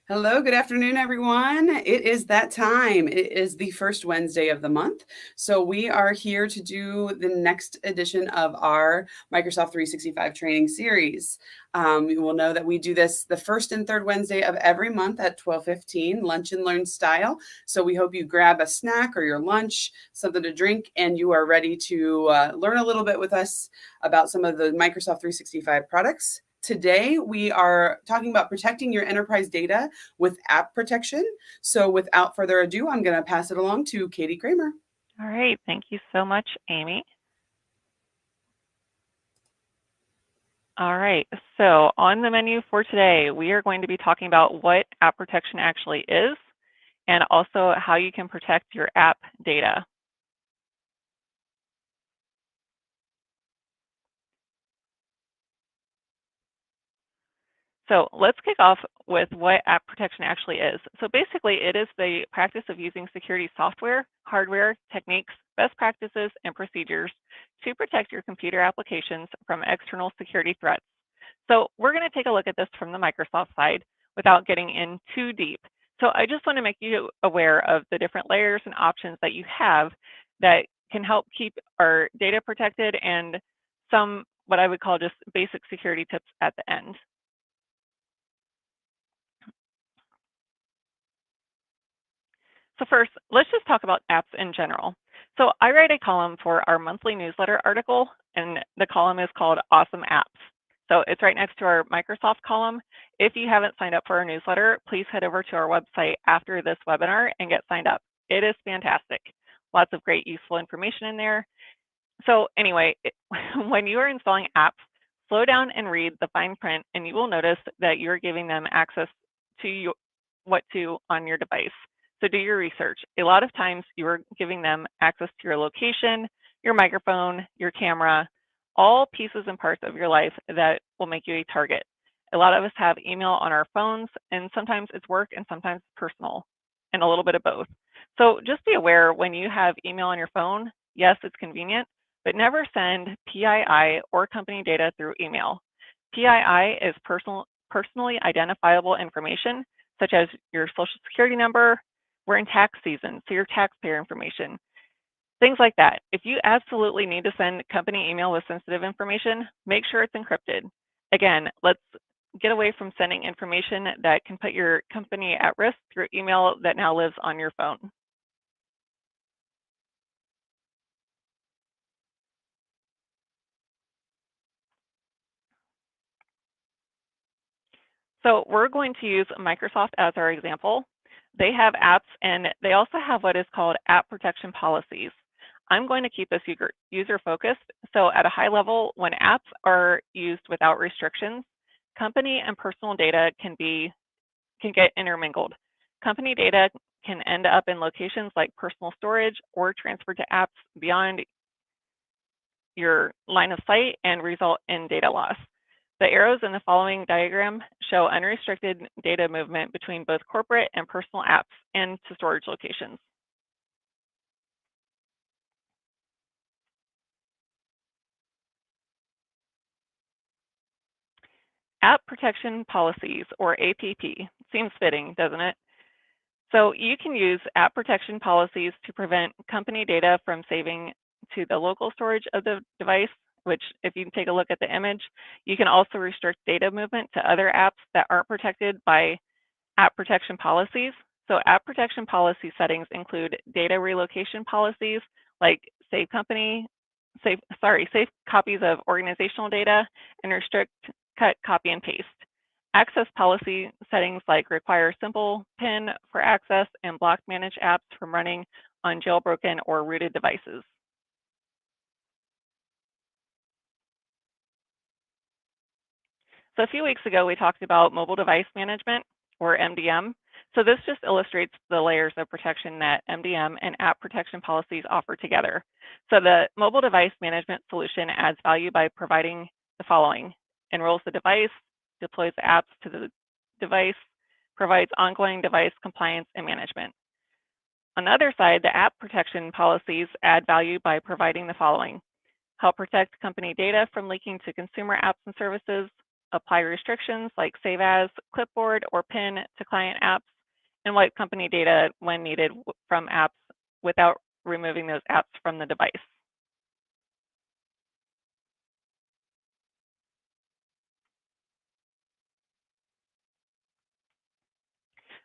Hello, good afternoon, everyone. It is that time. It is the first Wednesday of the month. So, we are here to do the next edition of our Microsoft 365 training series. You will know that we do this the first and third Wednesday of every month at 12:15, lunch and learn style. So, we hope you grab a snack or your lunch, something to drink, and you are ready to learn a little bit with us about some of the Microsoft 365 products. Today, we are talking about protecting your enterprise data with app protection. So without further ado, I'm going to pass it along to Katie Kramer. All right, thank you so much, Amy. All right, so on the menu for today, we are going to be talking about what app protection actually is and also how you can protect your app data. So let's kick off with what app protection actually is. So basically, it is the practice of using security software, hardware, techniques, best practices, and procedures to protect your computer applications from external security threats. So we're going to take a look at this from the Microsoft side without getting in too deep. So I just want to make you aware of the different layers and options that you have that can help keep our data protected and some what I would call just basic security tips at the end. So first, let's just talk about apps in general. So I write a column for our monthly newsletter article, and the column is called Awesome Apps. So it's right next to our Microsoft column. If you haven't signed up for our newsletter, please head over to our website after this webinar and get signed up. It is fantastic. Lots of great useful information in there. So anyway, when you are installing apps, slow down and read the fine print, and you will notice that you're giving them access to what to on your device. So do your research. A lot of times you're giving them access to your location, your microphone, your camera, all pieces and parts of your life that will make you a target. A lot of us have email on our phones, and sometimes it's work and sometimes it's personal, and a little bit of both. So just be aware when you have email on your phone, yes, it's convenient, but never send PII or company data through email. PII is personally identifiable information, such as your social security number. We're in tax season, so your taxpayer information, things like that. If you absolutely need to send company email with sensitive information, make sure it's encrypted. Again, let's get away from sending information that can put your company at risk through email that now lives on your phone. So we're going to use Microsoft as our example. They have apps, and they also have what is called app protection policies. I'm going to keep this user focused. So at a high level, when apps are used without restrictions, company and personal data can get intermingled. Company data can end up in locations like personal storage or transferred to apps beyond your line of sight and result in data loss. The arrows in the following diagram show unrestricted data movement between both corporate and personal apps and to storage locations. App protection policies, or APP, seems fitting, doesn't it? So you can use app protection policies to prevent company data from saving to the local storage of the device, which if you take a look at the image, you can also restrict data movement to other apps that aren't protected by app protection policies. So app protection policy settings include data relocation policies like save copies of organizational data and restrict, cut, copy, and paste. Access policy settings like require simple PIN for access and block manage apps from running on jailbroken or rooted devices. So a few weeks ago, we talked about mobile device management, or MDM. So this just illustrates the layers of protection that MDM and app protection policies offer together. So the mobile device management solution adds value by providing the following: enrolls the device, deploys the apps to the device, provides ongoing device compliance and management. On the other side, the app protection policies add value by providing the following: help protect company data from leaking to consumer apps and services, apply restrictions like save as, clipboard, or pin to client apps, and wipe company data when needed from apps without removing those apps from the device.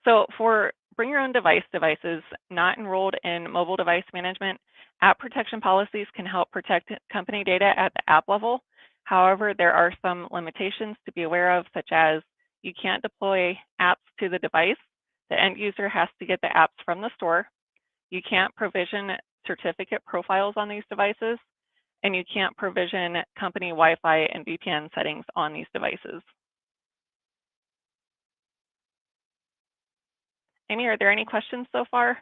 So for bring your own devices not enrolled in mobile device management, app protection policies can help protect company data at the app level. However, there are some limitations to be aware of, such as you can't deploy apps to the device. The end user has to get the apps from the store. You can't provision certificate profiles on these devices, and you can't provision company Wi-Fi and VPN settings on these devices. Amy, are there any questions so far?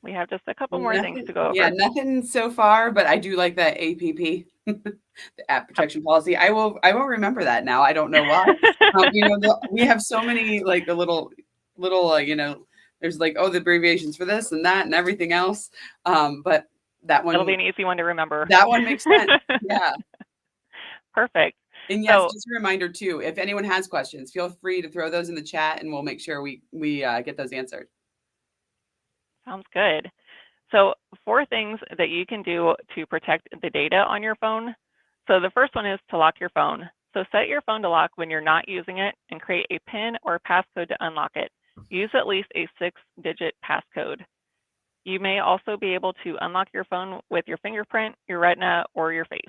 We have just a couple more things to go over. Yeah, nothing so far, but I do like that APP, the app protection policy. I will remember that now. I don't know why. We have so many like the little, there's like, oh, the abbreviations for this and that and everything else. But that one, it'll be an easy one to remember. That one makes sense. Yeah. Perfect. And yes, just a reminder too, if anyone has questions, feel free to throw those in the chat and we'll make sure we get those answered. Sounds good. So 4 things that you can do to protect the data on your phone. So the first one is to lock your phone. So set your phone to lock when you're not using it and create a PIN or passcode to unlock it. Use at least a 6-digit passcode. You may also be able to unlock your phone with your fingerprint, your retina, or your face.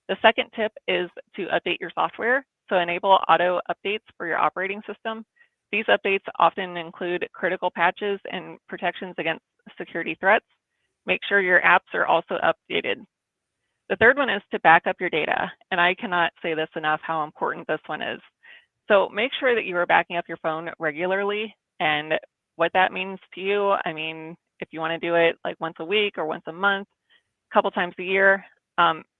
The second tip is to update your software. So enable auto updates for your operating system. These updates often include critical patches and protections against security threats. Make sure your apps are also updated. The third one is to back up your data, and I cannot say this enough how important this one is. So make sure that you are backing up your phone regularly, and what that means to you, I mean, if you want to do it like once a week or once a month, a couple times a year,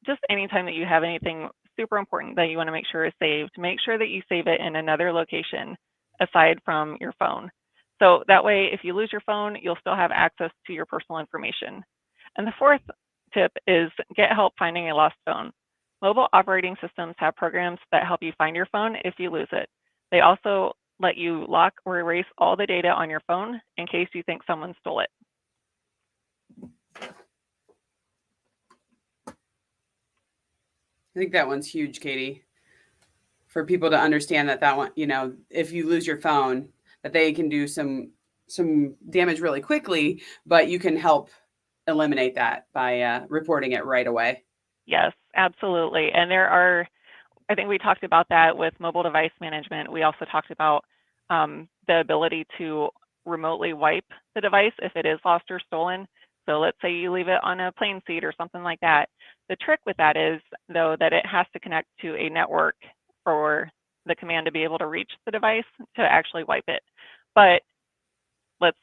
just anytime that you have anything super important that you want to make sure is saved, make sure that you save it in another location aside from your phone. So that way, if you lose your phone, you'll still have access to your personal information. And the fourth tip is get help finding a lost phone. Mobile operating systems have programs that help you find your phone if you lose it. They also let you lock or erase all the data on your phone in case you think someone stole it. I think that one's huge, Katie, for people to understand that one, if you lose your phone, that they can do some damage really quickly, but you can help eliminate that by reporting it right away. Yes, absolutely. And there are, I think we talked about that with mobile device management. We also talked about the ability to remotely wipe the device if it is lost or stolen. So let's say you leave it on a plane seat or something like that. The trick with that is, though, that it has to connect to a network for the command to be able to reach the device to actually wipe it. But let's,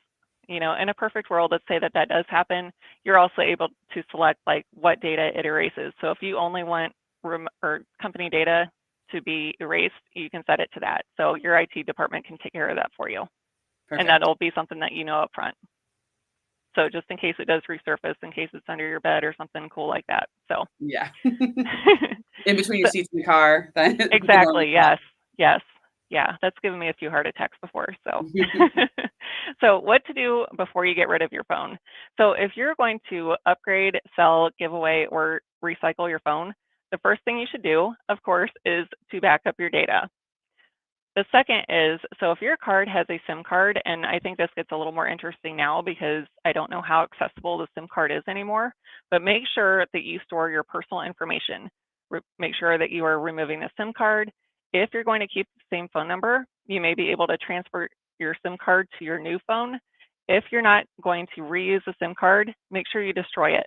in a perfect world, let's say that that does happen, you're also able to select like what data it erases. So if you only want or company data to be erased, you can set it to that. So your IT department can take care of that for you. Perfect. And that'll be something that you know up front. So just in case it does resurface, in case it's under your bed or something cool like that. So yeah. In between your seats in the car. Exactly. Yes. Yes. Yeah. That's given me a few heart attacks before. So, so what to do before you get rid of your phone? So if you're going to upgrade, sell, give away, or recycle your phone, the first thing you should do, of course, is to back up your data. The second is, so if your card has a SIM card, and I think this gets a little more interesting now because I don't know how accessible the SIM card is anymore, but make sure that you store your personal information. Make sure that you are removing the SIM card. If you're going to keep the same phone number, you may be able to transfer your SIM card to your new phone. If you're not going to reuse the SIM card, make sure you destroy it.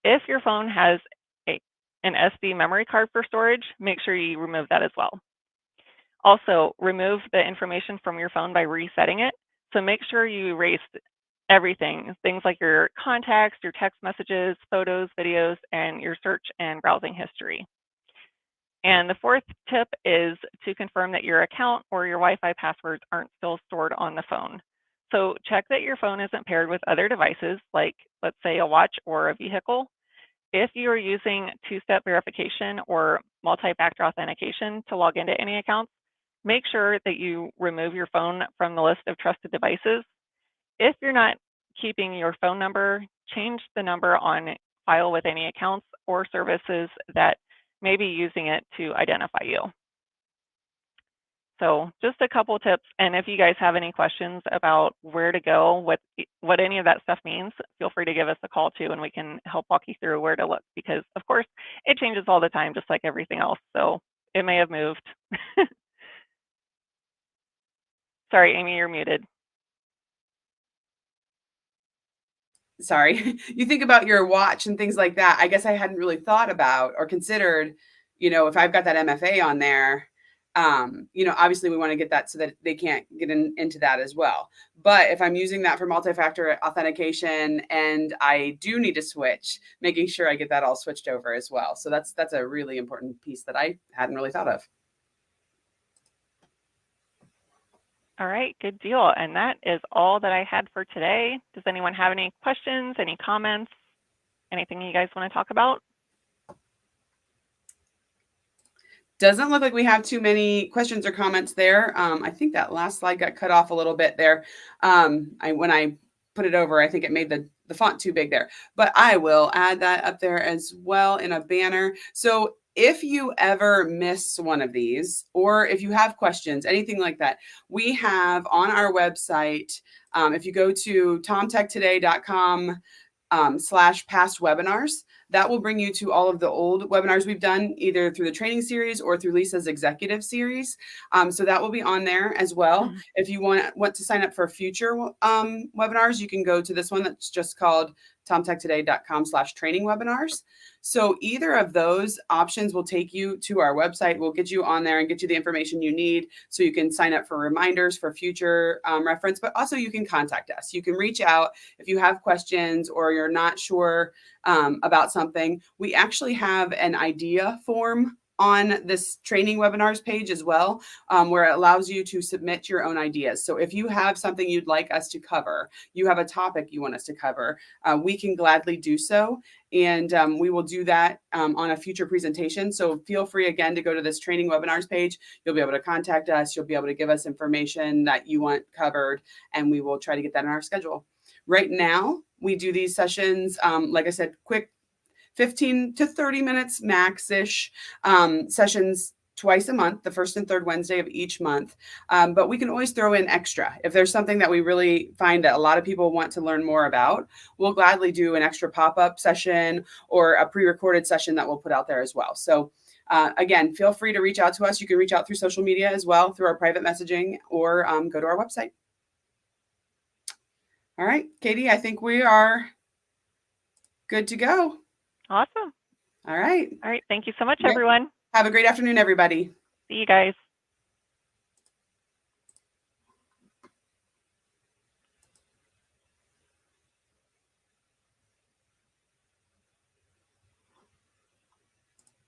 If your phone has an SD memory card for storage, make sure you remove that as well. Also, remove the information from your phone by resetting it. So make sure you erase everything, things like your contacts, your text messages, photos, videos, and your search and browsing history. And the fourth tip is to confirm that your account or your Wi-Fi passwords aren't still stored on the phone. So check that your phone isn't paired with other devices, like let's say a watch or a vehicle. if you are using two-step verification or multi-factor authentication to log into any accounts, make sure that you remove your phone from the list of trusted devices. If you're not keeping your phone number, change the number on file with any accounts or services that may be using it to identify you. So just a couple tips, and if you guys have any questions about where to go, what any of that stuff means, feel free to give us a call too, and we can help walk you through where to look, because of course it changes all the time, just like everything else. So it may have moved. Sorry, Amy, you're muted. Sorry. You think about your watch and things like that. I guess I hadn't really thought about or considered, if I've got that MFA on there, obviously we want to get that so that they can't get into that as well. But if I'm using that for multi-factor authentication and I do need to switch, making sure I get that all switched over as well. So that's a really important piece that I hadn't really thought of. All right, good deal. And that is all that I had for today. Does anyone have any questions, any comments, anything you guys want to talk about? Doesn't look like we have too many questions or comments there. I think that last slide got cut off a little bit there. When I put it over, I think it made the font too big there, but I will add that up there as well in a banner. So if you ever miss one of these, or if you have questions, anything like that, we have on our website, if you go to tomtechtoday.com /past webinars, that will bring you to all of the old webinars we've done, either through the training series or through Lisa's executive series. So that will be on there as well. Mm-hmm. If you want to sign up for future webinars, you can go to this one that's just called tomtechtoday.com /training webinars. So either of those options will take you to our website. We'll get you on there and get you the information you need so you can sign up for reminders for future reference, but also you can contact us. You can reach out if you have questions or you're not sure about something. We actually have an idea form on this training webinars page as well, where it allows you to submit your own ideas. So if you have something you'd like us to cover, you have a topic you want us to cover, we can gladly do so. And we will do that on a future presentation. So feel free again to go to this training webinars page. You'll be able to contact us. You'll be able to give us information that you want covered, and we will try to get that in our schedule. Right now, we do these sessions, like I said, quick 15 to 30 minutes max-ish sessions twice a month, the first and third Wednesday of each month. But we can always throw in extra. If there's something that we really find that a lot of people want to learn more about, we'll gladly do an extra pop-up session or a pre-recorded session that we'll put out there as well. So again, feel free to reach out to us. You can reach out through social media as well, through our private messaging, or go to our website. All right, Katie, I think we are good to go. Awesome. All right. All right. Thank you so much, everyone. Have a great afternoon, everybody. See you guys.